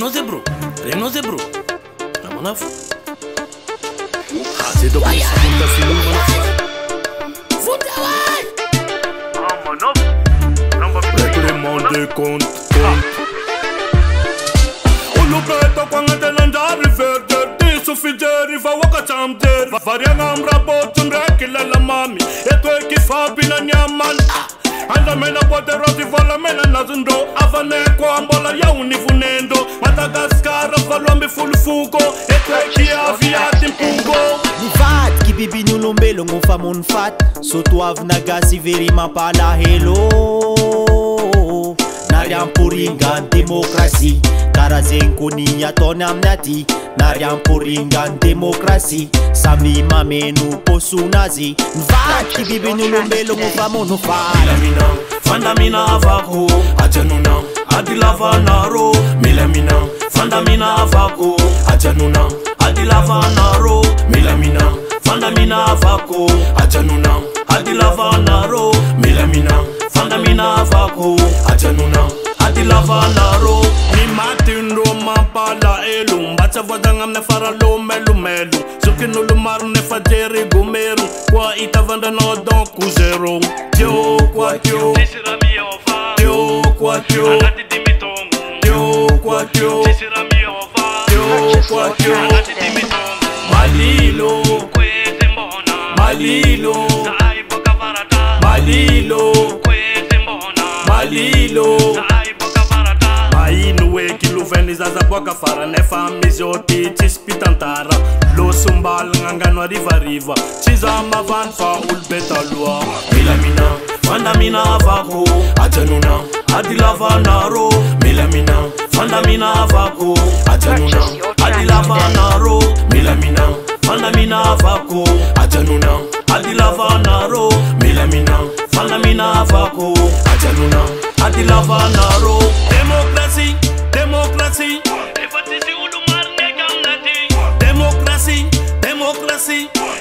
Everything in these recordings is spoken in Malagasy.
Renose bro. Amanaf. Hace do que se monta film manaf. Futa vai. Amanaf. Règlement de compte. Ulu preto kwanga telandari verde. Sufigeri va waka chamter. Varianga mrabo tumrekile la mami. Eto ekifabi na nyaman. Anda mena poderosi vala mena nazundo. Avane kwa mbola ya univunendo. Madagascar valombe fulufuko. Eto ekiavi atimpungo. Nivat ki bibi nyulumbelo ngufa munfat. Soto avnagasi verima pala hello. Nariampuringan demokrasi. Karazenkoni atone amnati. Nariampuringan demokrasi. Sami mamenu posunazi. Nvat ki bibi nyulumbelo ngufa munfat. Milamina, fandamina avako. Ajanuna, adilava naro. Milamina, fandamina avako. Ajanuna, adilava naro. Milamina, fandamina avako. Ajanuna, adilava naro. Milamina, fandamina avako. Ajanuna, adilava naro. Ni matindo mapala elu. Mbacha vodanga mne faralo melu melu. Zukinu lumar ne fajeri gumeru. Kwa itavanda no don kuzero. Tio kwa tio. Tio kwa tio. Tio kwa tio. Tio kwa tio. Malilo. Malilo. Malilo. Malilo. Mainu kilu veni zaza boka fara nefa mizoti tispitantara. Lo sumbal ngangano riva. Chiza mavan fa ulbeta lua. Milamina, fandamina avako. Ajanuna, adilava naro. Milamina, fandamina avako. Ajanuna, adilava naro. Milamina, fandamina avako. Ajanuna, adilava naro. Milamina, fandamina avako. Ajanuna, adilava naro. Democracy. Efatisi ulumar negamnati. Democracy.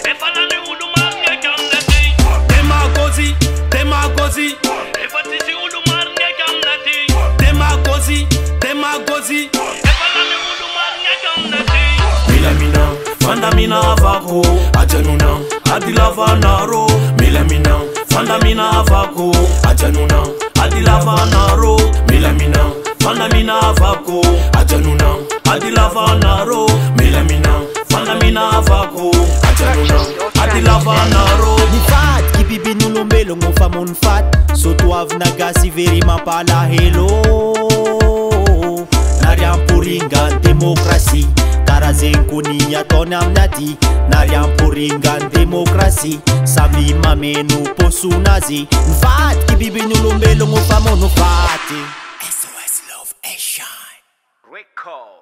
Efalane ulumar negamnati. Demagogy. Efatisi ulumar negamnati. Demagogy. Efalane ulumar negamnati. Milamina, fandamina avako. Ajanuna, adilava naro. Milamina, fandamina avako. Ajanuna, adilava naro. Milamina, fandamina avako. Ajanuna, adilava naro. Milamina, fandamina avako. Ajanuna, adilava naro. Nivat ki bibi nyulumbelo ngufa munfat. Soto avnagasi verima pala hello. Nariampuringan demokrasi. Karazenkoni atone amnati. Nariampuringan demokrasi. Sami mamenu posunazi. Nvat ki bibi nyulumbelo ngufa munfat. SOS Love Asia. Record.